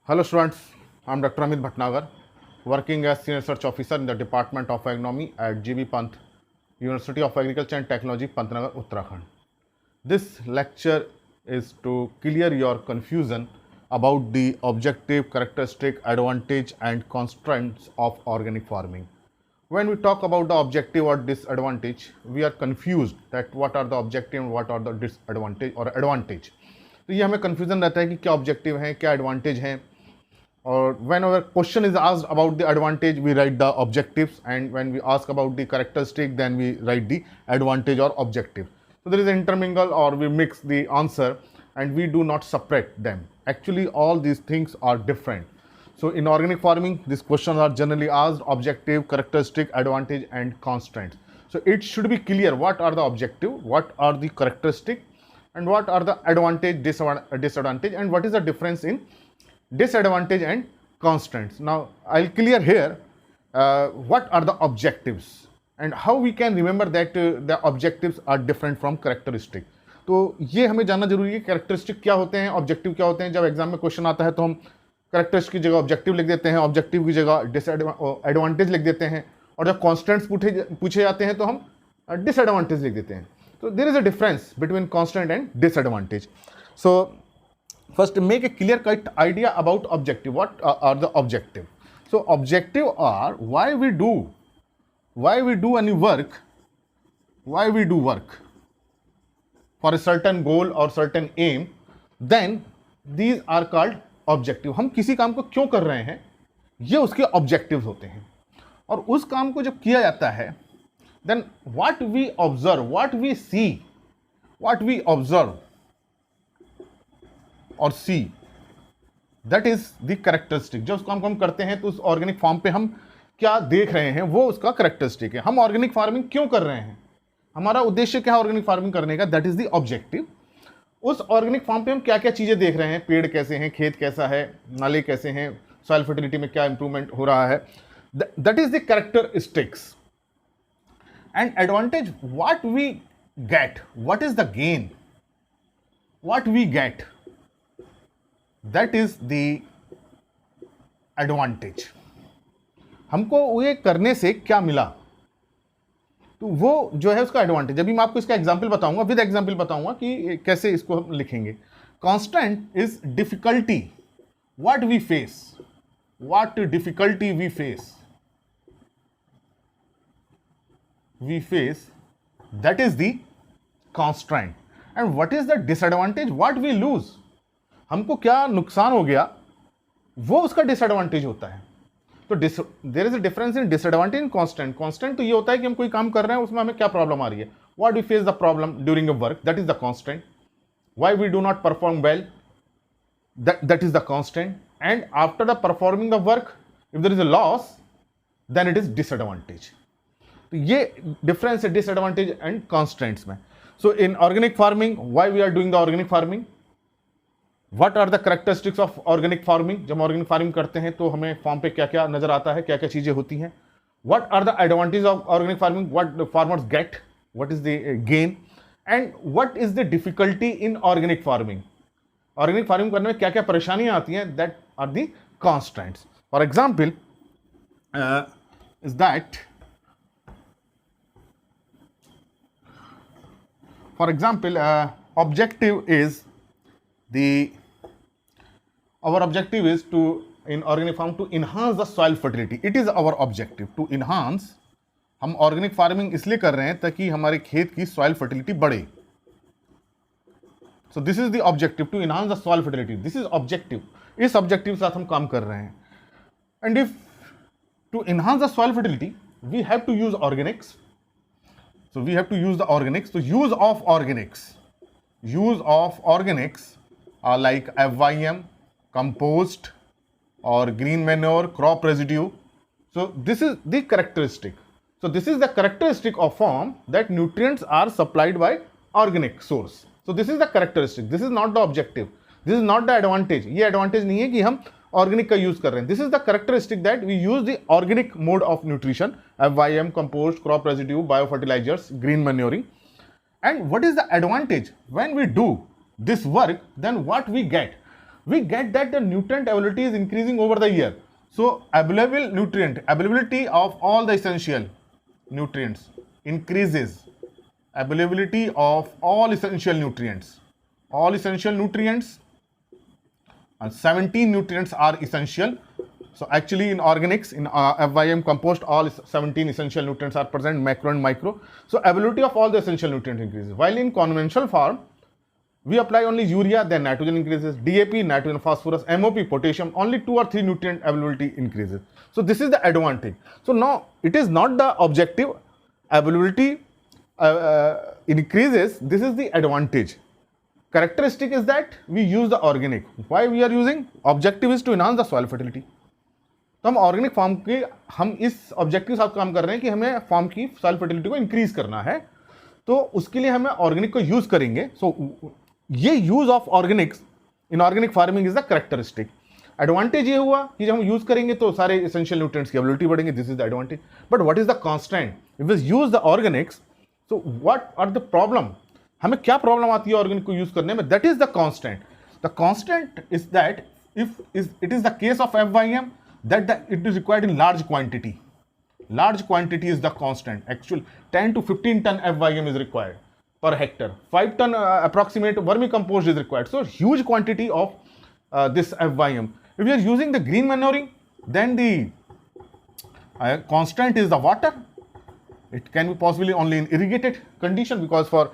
Hello students, I am Dr. Amit Bhatnagar, working as Senior Research Officer in the Department of Agronomy at GB Pant, University of Agriculture and Technology, Pantnagar, Uttarakhand. This lecture is to clear your confusion about the objective, characteristic, advantage and constraints of organic farming. When we talk about the objective or disadvantage, we are confused that what are the objective and what are the disadvantage or advantage. तो ये हमें confusion रहता है कि क्या objective हैं, क्या advantage हैं. Or whenever question is asked about the advantage, we write the objectives, and when we ask about the characteristic, then we write the advantage or objective. So there is an intermingle, or we mix the answer and we do not separate them. Actually all these things are different. So in organic farming, these questions are generally asked: objective, characteristic, advantage and constraints. So it should be clear what are the objective, what are the characteristic, and what are the advantage, disadvantage, and what is the difference in disadvantage and constraints. Now I'll clear here what are the objectives and how we can remember that the objectives are different from characteristic. तो ये हमें जानना जरूरी है, characteristic क्या होते हैं, objective क्या होते हैं. जब एग्जाम में क्वेश्चन आता है तो हम कैरेक्टरिस्टिक की जगह ऑब्जेक्टिव लिख देते हैं, ऑब्जेक्टिव की जगह डिसएडवांटेज लिख देते हैं, और जब कॉन्स्टेंट्स पूछे जाते हैं तो हम डिसएडवांटेज लिख देते हैं. तो there is a difference between constant and disadvantage. So first make a clear cut idea about objective. What are the objective? So objective are why we do any work, why we do work for a certain goal or certain aim, then these are called objective. हम किसी काम को क्यों कर रहे हैं, ये उसके objectives होते हैं. और उस काम को जब किया जाता है, then what we observe, what we see, what we observe और सी, दैट इज द कैरेक्टरिस्टिक. जब उस काम को हम करते हैं तो उस ऑर्गेनिक फार्म पे हम क्या देख रहे हैं वो उसका कैरेक्टरिस्टिक है. हम ऑर्गेनिक फार्मिंग क्यों कर रहे हैं, हमारा उद्देश्य क्या है ऑर्गेनिक फार्मिंग करने का, दैट इज द ऑब्जेक्टिव. उस ऑर्गेनिक फार्म पे हम क्या क्या चीजें देख रहे हैं, पेड़ कैसे हैं, खेत कैसा है, नाले कैसे हैं, सॉइल फर्टिलिटी में क्या इंप्रूवमेंट हो रहा है, that is the characteristics. And advantage, what we get, what is the gain, what we get, that is the advantage. हमको ये करने से क्या मिला, तो वो जो है उसका एडवांटेज. अभी मैं आपको इसका एग्जांपल बताऊंगा, विद एग्जांपल बताऊंगा कि कैसे इसको हम लिखेंगे. Constant is difficulty, what we face, what difficulty we face, that is the constant. And what is the disadvantage, what we lose, हमको क्या नुकसान हो गया, वो उसका डिसएडवांटेज होता है. तो there is a difference in disadvantage and constant. Constant तो ये होता है कि हम कोई काम कर रहे हैं उसमें हमें क्या प्रॉब्लम आ रही है, what we face the problem during a work, that is the constant. Why we do not perform well, that is the constant. And after the performing the work if there is a loss, then it is disadvantage. तो ये difference है disadvantage and constants में. So in organic farming, why we are doing the organic farming, what are the characteristics of organic farming. जब organic farming करते हैं तो हमें farm पे क्या क्या नजर आता है, क्या क्या चीजें होती हैं. What are the advantage of organic farming, what farmers get, what is the gain, and what is the difficulty in organic farming. Organic farming करने में क्या क्या परेशानियां आती हैं, that are the constants. For example is that, for example, objective is our objective is to, in organic farm, to enhance the soil fertility. It is our objective to enhance. हम organic farming इसलिए कर रहे हैं ताकि हमारे खेत की soil fertility बढ़े. So this is the objective, to enhance the soil fertility. This is objective. इस ऑब्जेक्टिव के साथ हम काम कर रहे हैं. And if to enhance the soil fertility we have to use organics. So we have to use the organics. So use of organics are like FYM, compost or green manure, crop residue. So this is the characteristic. So this is the characteristic of farm, that nutrients are supplied by organic source. So this is the characteristic. This is not the objective. This is not the advantage. ये advantage नहीं है कि हम organic का use कर रहे हैं. This is the characteristic that we use the organic mode of nutrition, FYM, compost, crop residue, bio fertilizers, green manuring. And what is the advantage, when we do this work, then what we get, we get that the nutrient availability is increasing over the year. So availability of all the essential nutrients increases. Availability of all essential nutrients, and 17 nutrients are essential. So actually in organics, in FYM compost, all 17 essential nutrients are present, macro and micro. So availability of all the essential nutrients increases. While in conventional farm, we apply only urea, then nitrogen increases, DAP, nitrogen, phosphorus, MOP, potassium, only 2 or 3 nutrient availability increases. So this is the advantage. So now it is not the objective, availability increases, this is the advantage. Characteristic is that we use the organic. Why we are using? Objective is to enhance the soil fertility. तो हम organic farm के, हम इस objective के साथ काम कर रहे हैं कि हमें फार्म की सॉइल फर्टिलिटी को इंक्रीज करना है, तो उसके लिए हमें ऑर्गेनिक को यूज करेंगे. सो ये use of organics in organic farming is the characteristic. Advantage ये हुआ कि जब हम यूज करेंगे तो सारे एसेंशियल न्यूट्रिएंट्स की एबिलिटी बढ़ेंगे. This is the advantage. But what is the constant if we use the organics? So what are the problem? हमें क्या प्रॉब्लम आती है ऑर्गेनिक को यूज करने में? That is the constant. The constant is that if it is the case of FYM that it is required in large quantity. Large quantity is the constant. Actual 10 to 15 ton FYM is required per hectare. 5 ton approximate vermicompost is required. So huge quantity of this FYM. If you are using the green manuring, then the constant is the water. It can be possibly only in irrigated condition, because for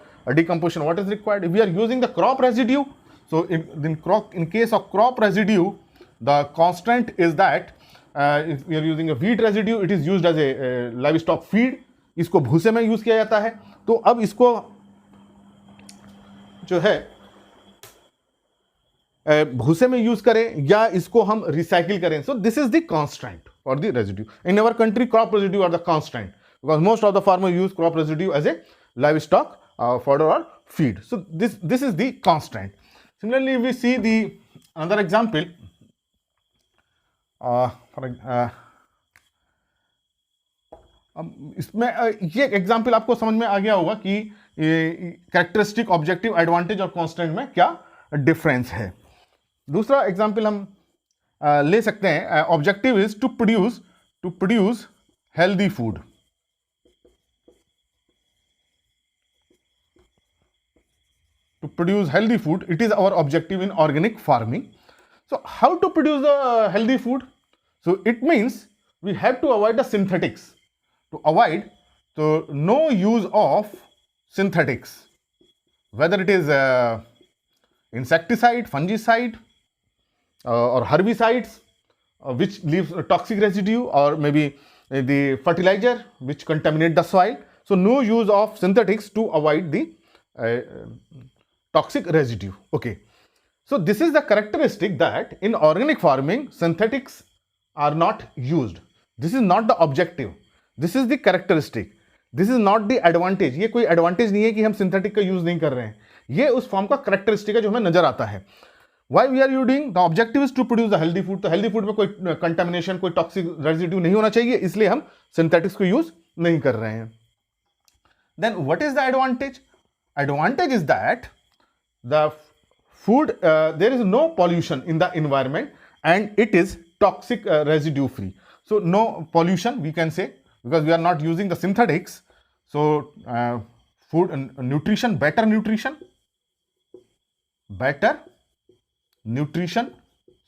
decomposition what is required. If we are using the crop residue, so in case of crop residue, the constant is that if we are using a wheat residue, it is used as a livestock feed. इसको भूसे में use किया जाता है. तो अब इसको जो है भूसे में यूज करें या इसको हम रिसाइकिल करें. So this is the constant for the residue. In our country crop residue are the constant, because most of the farmer use crop residue as a livestock fodder or feed. So this is the constant. Similarly, we see the another example. इसमें ये example आपको समझ में आ गया होगा कि characteristic, objective, advantage और constant में क्या डिफरेंस है. दूसरा एग्जाम्पल हम ले सकते हैं. Objective is to produce healthy food. To produce healthy food, it is our objective in organic farming. So how to produce the healthy food? So it means we have to avoid the synthetics. To avoid, so no use of synthetics, whether it is insecticide, fungicide, or herbicides, which leaves a toxic residue, or maybe the fertilizer which contaminate the soil. So no use of synthetics to avoid the toxic residue. Okay, so this is the characteristic that in organic farming synthetics are not used. This is not the objective, this is the characteristic, this is not the advantage. ये कोई advantage नहीं है कि हम synthetic का use नहीं कर रहे हैं, ये उस फॉर्म का characteristic है जो हमें नजर आता है. Why we are using? The objective is to produce the healthy food. तो healthy food में कोई contamination, कोई toxic residue नहीं होना चाहिए, इसलिए हम synthetics को use नहीं कर रहे हैं. Then what is the advantage? Advantage is that the food, there is no pollution in the environment and it is toxic residue free. So no pollution we can say, because we are not using the synthetics. So food and nutrition, better nutrition.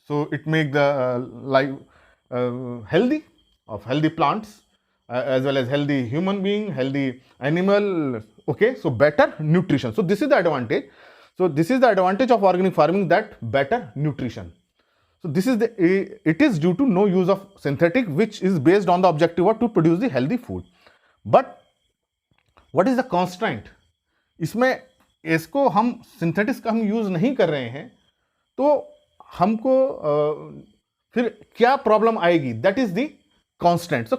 So it make the life healthy, of healthy plants as well as healthy human being, healthy animal. Okay, so better nutrition. So this is the advantage. So this is the advantage of organic farming, that better nutrition. So this is it is due to no use of synthetic, which is based on the objective of to produce the healthy food. But what is the constraint? इसमें इसको हम synthetics का हम use नहीं कर रहे हैं, तो हमको फिर क्या प्रॉब्लम आएगी? That is the constant. So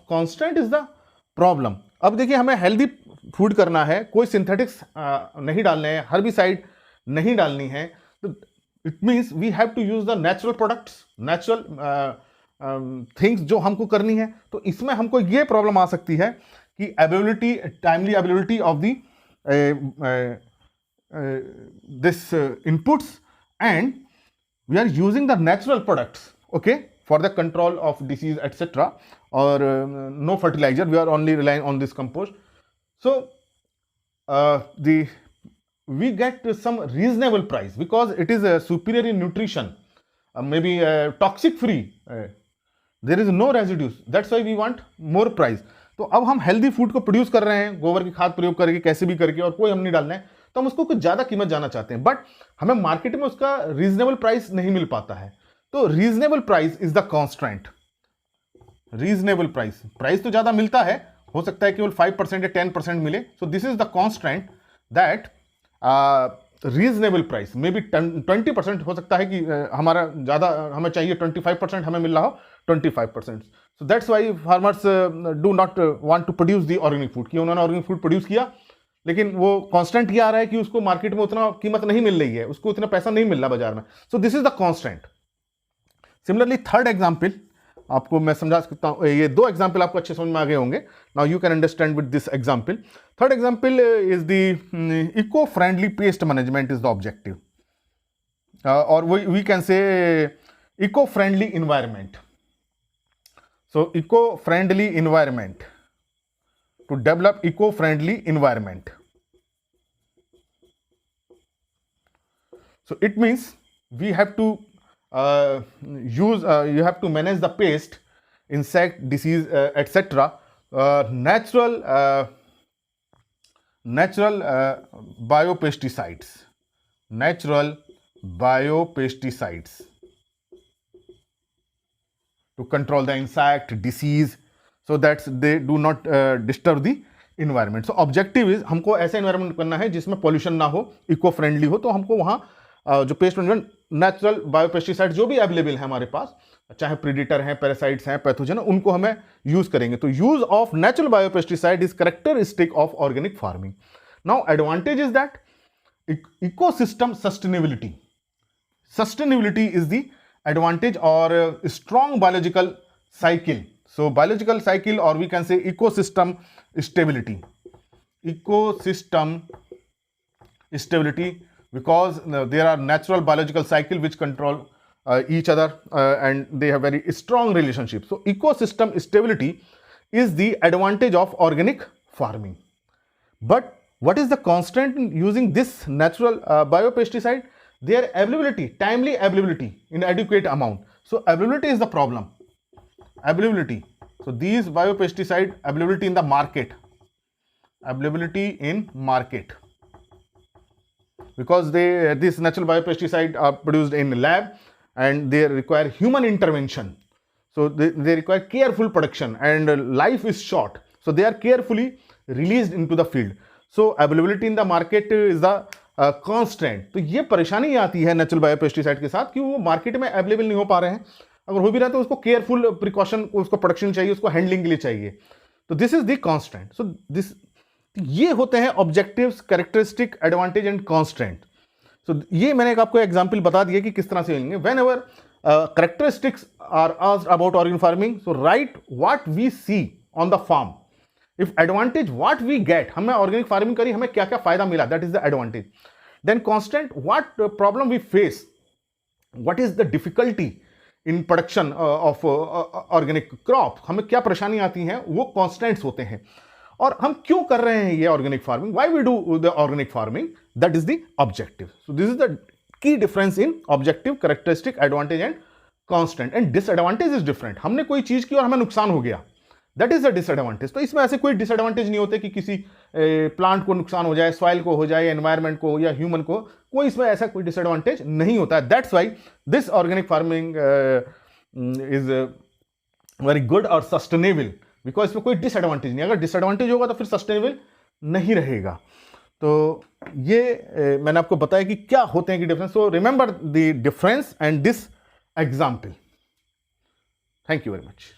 constant is the problem. अब देखिए, हमें हेल्दी फूड करना है, कोई सिंथेटिक्स नहीं डालने हैं, हर्बिसाइड नहीं डालनी है, तो it means we have to use the natural products, natural things जो हमको करनी है. तो इसमें हमको ये प्रॉब्लम आ सकती है कि availability, timely availability of the this inputs, and we are using the natural products, okay, for the control of disease, etc., or no fertilizer, we are only relying on this compost. So we get some reasonable price because it is superior in nutrition, maybe toxic free, there is no residues, that's why we want more price. तो अब हम healthy food को produce कर रहे हैं गोबर की खाद प्रयोग करके, कैसे भी करके, और कोई हम नहीं डाल रहे हैं, तो हम उसको कुछ ज्यादा कीमत जाना चाहते हैं, बट हमें मार्केट में उसका रीजनेबल प्राइस नहीं मिल पाता है. तो reasonable price is the constant. Reasonable price, price तो ज्यादा मिलता है, हो सकता है केवल 5% या 10% मिले. सो this is the constant that reasonable price may be 20% हो सकता है कि हमारा ज्यादा, हमें चाहिए 25%, हमें मिल रहा हो 25%. So that's why farmers do not want to produce the organic food, कि उन्होंने ऑर्गेनिक फूड प्रोड्यूस किया लेकिन वो कांस्टेंट ये आ रहा है कि उसको मार्केट में उतना कीमत नहीं मिल रही है, उसको उतना पैसा नहीं मिल रहा बाजार में. सो this is the constant. Similarly third example आपको मैं समझा सकता हूं, ये दो एग्जांपल आपको अच्छे समझ में आ गए होंगे. Now you can understand with this example. Third example is the eco friendly pest management is the objective, और we can say eco friendly environment. So eco friendly environment, to develop eco-friendly environment. So it means we have to you have to manage the pest, insect, disease, etc. Natural biopesticides. Natural biopesticides to control the insect, disease, so that they do not disturb the environment. So objective is हमको ऐसा environment करना है जिसमें pollution ना हो, eco friendly हो. तो हमको वहाँ जो पेस्ट मैनेजमेंट, नेचुरल बायोपेस्टिसाइड जो भी अवेलेबल है हमारे पास, चाहे प्रीडेटर हैं, पैरासाइट्स हैं, पैथोजन, उनको हमें यूज करेंगे. तो use of natural biopesticide is characteristic of organic farming. Now advantage is that ecosystem sustainability. Sustainability is the advantage और strong biological cycle. So biological cycle, or we can say ecosystem stability. Ecosystem stability, because there are natural biological cycle which control each other and they have very strong relationship. So ecosystem stability is the advantage of organic farming. But what is the constant in using this natural biopesticide? Their availability, timely availability in adequate amount. So availability is the problem. Availability. So these biopesticide availability in the market. Availability in market. Because this natural biopesticide are produced in lab and they require human intervention. So they require careful production and life is short. So they are carefully released into the field. So availability in the market is the constant. तो ये परेशानी आती है natural biopesticide के साथ कि वो market में अवेलेबल नहीं हो पा रहे हैं. अगर हो भी रहा है तो उसको केयरफुल प्रिकॉशन, उसको प्रोडक्शन चाहिए, उसको हैंडलिंग के लिए चाहिए. तो this is the constant. So this, ये होते हैं objectives, characteristic, advantage and constant. So ये मैंने आपको एग्जांपल बता दिया कि किस तरह से होंगे. Whenever characteristics are asked about organic farming, so write what we see on the farm. If advantage what we get, हमें ऑर्गेनिक फार्मिंग करी, हमें क्या क्या फायदा मिला, that is the advantage. Then constant, what problem we face, what is the difficulty in production of organic crop, हमें क्या परेशानी आती हैं, वो कॉन्स्टेंट्स होते हैं. और हम क्यों कर रहे हैं ये organic farming, why we do the organic farming, that is the objective. So this is the key difference in objective, characteristic, advantage and constant. And disadvantage is different. हमने कोई चीज की और हमें नुकसान हो गया, दैट इज द डिसएडवांटेज. तो इसमें ऐसे कोई डिसएडवांटेज नहीं होते कि किसी प्लांट को नुकसान हो जाए, सॉइल को हो जाए, एनवायरमेंट को या ह्यूमन को, कोई इसमें ऐसा कोई डिसएडवांटेज नहीं होता है. That's why this organic farming is very good और सस्टेनेबल, बिकॉज इसमें कोई डिसएडवांटेज नहीं. अगर डिसएडवांटेज होगा तो फिर सस्टेनेबल नहीं रहेगा. तो ये मैंने आपको बताया कि क्या होते हैं कि difference. So remember the difference and this example. Thank you very much.